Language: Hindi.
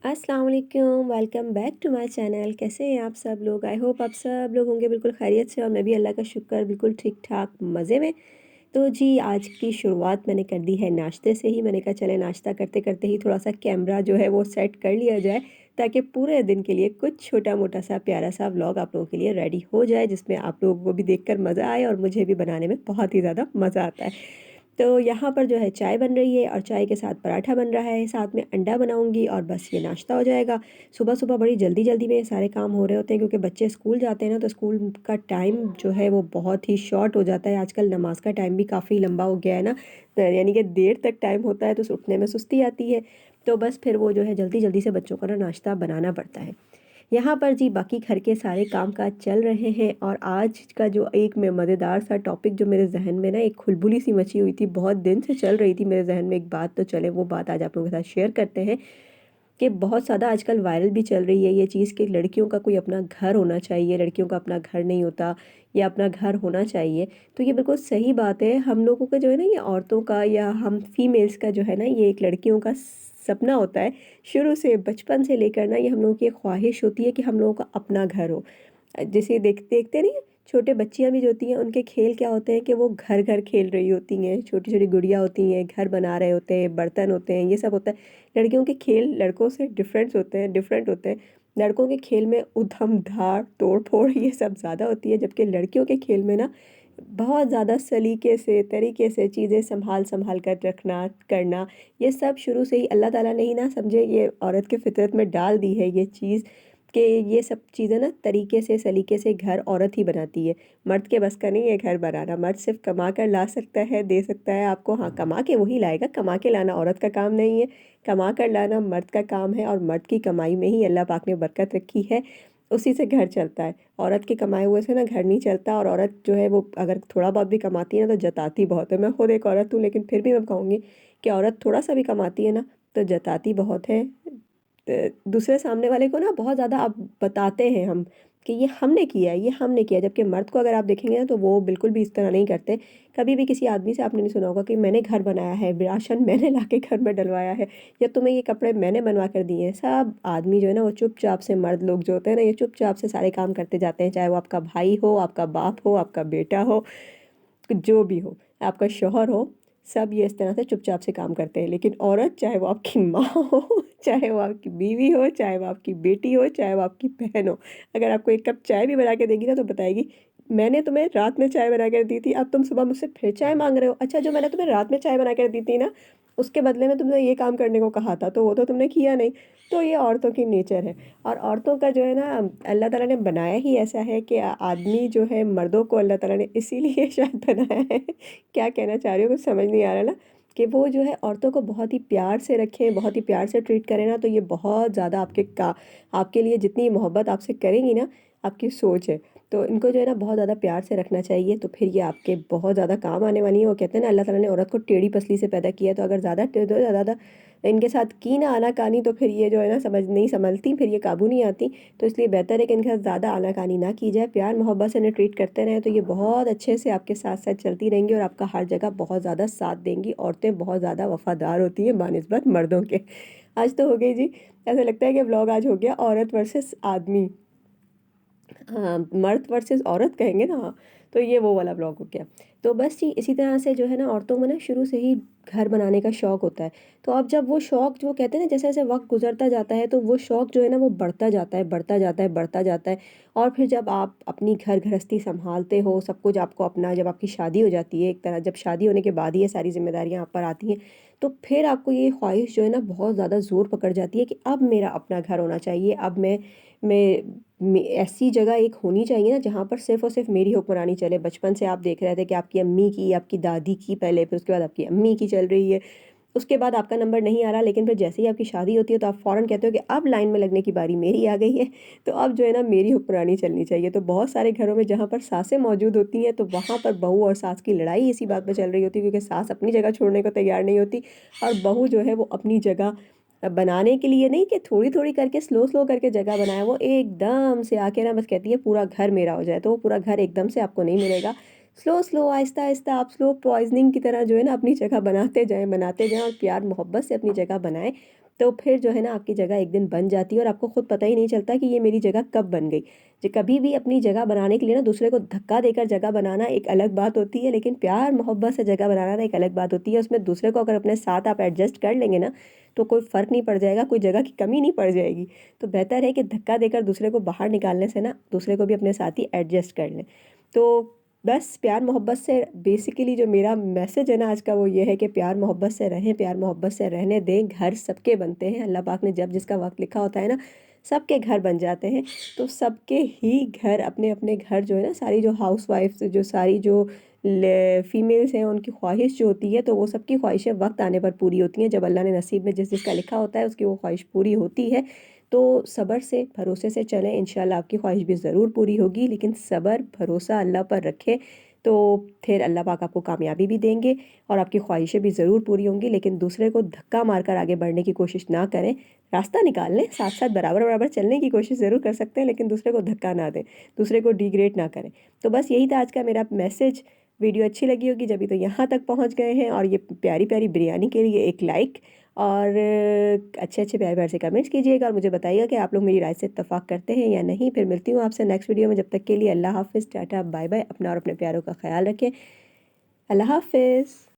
अस्सलाम वालेकुम, welcome back to my channel. कैसे हैं आप सब लोग? आई होप आप सब लोग होंगे बिल्कुल खैरियत से और मैं भी अल्लाह का शुक्र बिल्कुल ठीक-ठाक मज़े में। तो जी, आज की शुरुआत मैंने कर दी है नाश्ते से ही। मैंने कहा चले नाश्ता करते-करते ही थोड़ा-सा कैमरा जो है वो सेट कर लिया जाए, ताकि पूरे दिन के लिए कुछ छोटा-मोटा सा प्यारा-सा व्लॉग आप लोगों के लिए रेडी हो जाए, जिसमें आप लोगों को भी देखकर मज़ा आए और मुझे भी बनाने में बहुत ही ज़्यादा मज़ा आता है। तो यहाँ पर जो है चाय बन रही है और चाय के साथ पराठा बन रहा है, साथ में अंडा बनाऊँगी और बस ये नाश्ता हो जाएगा। सुबह-सुबह बड़ी जल्दी-जल्दी में ये सारे काम हो रहे होते हैं, क्योंकि बच्चे स्कूल जाते हैं ना, तो स्कूल का टाइम जो है वो बहुत ही शॉर्ट हो जाता है। आजकल नमाज़ का टाइम भी काफ़ी लंबा हो गया है ना, यानी कि देर तक टाइम होता है, तो उठने में सुस्ती आती है। तो बस फिर वो जो है जल्दी-जल्दी से बच्चों को ना नाश्ता बनाना पड़ता है। यहाँ पर जी बाकी घर के सारे काम-काज चल रहे हैं और आज का जो एक में मज़ेदार सा टॉपिक जो मेरे ज़हन में ना एक खुलबुली सी मची हुई थी, बहुत दिन से चल रही थी मेरे ज़हन में एक बात, तो चले वो बात आज आप लोगों के साथ शेयर करते हैं कि बहुत ज़्यादा आजकल वायरल भी चल रही है ये चीज़ कि लड़कियों का कोई अपना घर होना चाहिए, लड़कियों का अपना घर नहीं होता या अपना घर होना चाहिए। तो ये बिल्कुल सही बात है। हम लोगों का जो है ना, ये औरतों का या हम फीमेल्स का जो है ना, ये एक लड़कियों का सपना होता है। शुरू से बचपन से लेकर ना ये हम लोगों की एक ख्वाहिश होती है कि हम लोगों का अपना घर हो। जैसे देखते नहीं हैं, छोटे बच्चियाँ भी जो होती हैं उनके खेल क्या होते हैं कि वो घर-घर खेल रही होती हैं, छोटी-छोटी गुड़िया होती हैं, घर बना रहे होते हैं, बर्तन होते हैं, ये सब होता है। लड़कियों के खेल लड़कों से डिफरेंट होते हैं। लड़कों के खेल में उधम-धार, तोड़-फोड़ ये सब ज़्यादा होती है, जबकि लड़कियों के खेल में ना बहुत ज़्यादा सलीके से, तरीके से चीज़ें सँभाल-सँभाल कर रखना, करना, ये सब शुरू से ही अल्लाह ताला ने ही ना समझे ये औरत के फ़ितरत में डाल दी है ये चीज़ कि ये सब चीज़ें ना तरीके से, सलीके से घर औरत ही बनाती है। मर्द के बस का नहीं है घर बनाना, मर्द सिर्फ़ कमा कर ला सकता है, दे सकता है आपको। हाँ, कमा के वही लाएगा, कमा के लाना औरत का काम नहीं है। कमा कर लाना मर्द का काम है और मर्द की कमाई में ही अल्लाह पाक ने बरकत रखी है, उसी से घर चलता है। औरत के कमाए हुए से ना घर नहीं चलता, और औरत जो है वो अगर थोड़ा बहुत भी कमाती है ना, तो जताती बहुत है। मैं खुद एक औरत हूँ, लेकिन फिर भी मैं कहूँगी कि औरत थोड़ा-सा भी कमाती है ना, तो जताती बहुत है। दूसरे सामने वाले को ना बहुत ज़्यादा आप बताते हैं हम कि ये हमने किया है, ये हमने किया है, जबकि मर्द को अगर आप देखेंगे ना, तो वो बिल्कुल भी इस तरह नहीं करते। कभी भी किसी आदमी से आपने नहीं सुना होगा कि मैंने घर बनाया है, राशन मैंने लाके घर में डलवाया है, या तुम्हें ये कपड़े मैंने बनवा कर दिए हैं। सब आदमी जो है ना, वो चुपचाप से, मर्द लोग जो होते हैं ना, ये चुपचाप से सारे काम करते जाते हैं, चाहे वो आपका भाई हो, आपका बाप हो, आपका बेटा हो, जो भी हो, आपका शौहर हो, सब ये इस तरह से चुपचाप से काम करते हैं। लेकिन औरत, चाहे वो आपकी माँ हो, चाहे वो आपकी बीवी हो, चाहे वो आपकी बेटी हो, चाहे वो आपकी बहन हो, अगर आपको एक कप चाय भी बना के देगी ना, तो बताएगी, मैंने तुम्हें रात में चाय बना कर दी थी, अब तुम सुबह मुझसे फिर चाय माँग रहे हो। अच्छा, जो मैंने तुम्हें रात में चाय बना कर दी थी ना, उसके बदले में तुमने ये काम करने को कहा था, तो वो तो तुमने किया नहीं। तो ये औरतों की नेचर है। और औरतों का जो है ना, अल्लाह ताला ने बनाया ही ऐसा है कि आदमी जो है, मर्दों को अल्लाह ताला ने इसीलिए शायद बनाया है, क्या कहना चाह रही हूँ कुछ समझ नहीं आ रहा ना, कि वो जो है औरतों को बहुत ही प्यार से रखें, बहुत ही प्यार से ट्रीट करें ना, तो ये बहुत ज़्यादा आपके लिए जितनी मोहब्बत आपसे करेंगी ना, आपकी सोच है। तो इनको जो है ना बहुत ज़्यादा प्यार से रखना चाहिए, तो फिर ये आपके बहुत ज़्यादा काम आने वाली है। वो कहते हैं ना, अल्लाह ताला ने औरत को टेढ़ी पसली से पैदा किया है, तो अगर ज़्यादा इनके साथ की ना आनाकानी, तो फिर ये जो है ना समझ नहीं संभलती, फिर ये काबू नहीं आती। तो इसलिए बेहतर है कि इनके साथ ज़्यादा आनाकानी ना की जाए, प्यार मोहब्बत से इन्हें ट्रीट करते रहें, तो ये बहुत अच्छे से आपके साथ-साथ चलती रहेंगी और आपका हर जगह बहुत ज़्यादा साथ देंगी। औरतें बहुत ज़्यादा वफ़ादार होती हैं बानिस्बत मर्दों के। आज तो हो गई जी, ऐसा लगता है कि व्लॉग आज हो गया औरत वर्सेस आदमी। हाँ, मर्द वर्सेस औरत कहेंगे ना, हाँ, तो ये वो वाला ब्लॉग हो गया। तो बस जी इसी तरह से जो है ना, औरतों में ना शुरू से ही घर बनाने का शौक होता है। तो अब जब वो शौक, जो कहते हैं ना, जैसे-जैसे वक़्त गुज़रता जाता है, तो वो शौक जो है ना, वो बढ़ता जाता है, बढ़ता जाता है, बढ़ता जाता है। और फिर जब आप अपनी घर गृहस्थी सँभालते हो, सब कुछ आपको अपना, जब आपकी शादी हो जाती है एक तरह, जब शादी होने के बाद ही ये सारी ज़िम्मेदारियाँ आप पर आती हैं, तो फिर आपको ये ख्वाहिश जो है ना, बहुत ज़्यादा ज़ोर पकड़ जाती है कि अब मेरा अपना घर होना चाहिए। अब ऐसी जगह एक होनी चाहिए ना, जहाँ पर सिर्फ़ और सिर्फ़ मेरी हुक्मरानी चले। बचपन से आप देख रहे थे कि आपकी अम्मी की, आपकी दादी की पहले, फिर उसके बाद आपकी अम्मी की चल रही है। उसके बाद आपका नंबर नहीं आ रहा, लेकिन फिर जैसे ही आपकी शादी होती है, तो आप फ़ौरन कहते हो कि अब लाइन में लगने की बारी मेरी आ गई है, तो अब जो है ना, मेरी हुक्मरानी चलनी चाहिए। तो बहुत सारे घरों में जहाँ पर सासें मौजूद होती हैं, तो वहाँ पर बहू और सास की लड़ाई इसी बात पे चल रही होती है, क्योंकि सास अपनी जगह छोड़ने को तैयार नहीं होती, और बहू जो है वो अपनी जगह बनाने के लिए नहीं, कि थोड़ी-थोड़ी करके, स्लो-स्लो करके जगह बनाए, वो एकदम से आके ना बस कहती है पूरा घर मेरा हो जाए, तो वो पूरा घर एकदम से आपको नहीं मिलेगा। स्लो-स्लो, आहिस्ता-आहिस्ता आप स्लो पॉइज़निंग की तरह जो है ना, अपनी जगह बनाते जाएँ और प्यार मोहब्बत से अपनी जगह बनाएँ। तो फिर जो है ना आपकी जगह एक दिन बन जाती है और आपको खुद पता ही नहीं चलता कि ये मेरी जगह कब बन गई। जो कभी भी अपनी जगह बनाने के लिए ना दूसरे को धक्का देकर जगह बनाना एक अलग बात होती है, लेकिन प्यार मोहब्बत से जगह बनाना ना एक अलग बात होती है। उसमें दूसरे को अगर अपने साथ आप एडजस्ट कर लेंगे ना, तो कोई फ़र्क नहीं पड़ जाएगा, कोई जगह की कमी नहीं पड़ जाएगी। तो बेहतर है कि धक्का देकर दूसरे को बाहर निकालने से ना दूसरे को भी अपने साथ ही एडजस्ट कर लें। तो बस प्यार मोहब्बत से बेसिकली जो मेरा मैसेज है ना आज का, वो ये है कि प्यार मोहब्बत से रहें, प्यार मोहब्बत से रहने दें। घर सबके बनते हैं, अल्लाह पाक ने जब जिसका वक्त लिखा होता है ना, सबके घर बन जाते हैं। तो सबके ही घर अपने अपने घर जो है ना, सारी जो हाउस वाइफ्स, जो सारी जो फीमेल्स हैं, उनकी ख्वाहिश जो होती है, तो वो सबकी ख्वाहिशें वक्त आने पर पूरी होती हैं। जब अल्लाह ने नसीब में जिस जिसका लिखा होता है उसकी वो ख्वाहिश पूरी होती है। तो सब्र से भरोसे से चलें, इंशाल्लाह आपकी ख्वाहिश भी ज़रूर पूरी होगी। लेकिन सब्र भरोसा अल्लाह पर रखें, तो फिर अल्लाह पाक आपको कामयाबी भी देंगे और आपकी ख्वाहिशें भी ज़रूर पूरी होंगी। लेकिन दूसरे को धक्का मारकर आगे बढ़ने की कोशिश ना करें, रास्ता निकाल लें, साथ साथ बराबर बराबर चलने की कोशिश ज़रूर कर सकते हैं, लेकिन दूसरे को धक्का ना दें, दूसरे को डिग्रेड ना करें। तो बस यही था आज का मेरा मैसेज। वीडियो अच्छी लगी होगी जब भी तो यहाँ तक पहुँच गए हैं, और ये प्यारी प्यारी बिरयानी के लिए एक लाइक और अच्छे अच्छे प्यारे प्यारे से कमेंट्स कीजिएगा और मुझे बताइएगा कि आप लोग मेरी राय से इत्तेफाक करते हैं या नहीं। फिर मिलती हूँ आपसे नेक्स्ट वीडियो में, जब तक के लिए अल्लाह हाफ़िज़, टाटा बाय बाय। अपना और अपने प्यारों का ख्याल रखें। अल्लाह हाफ़िज़।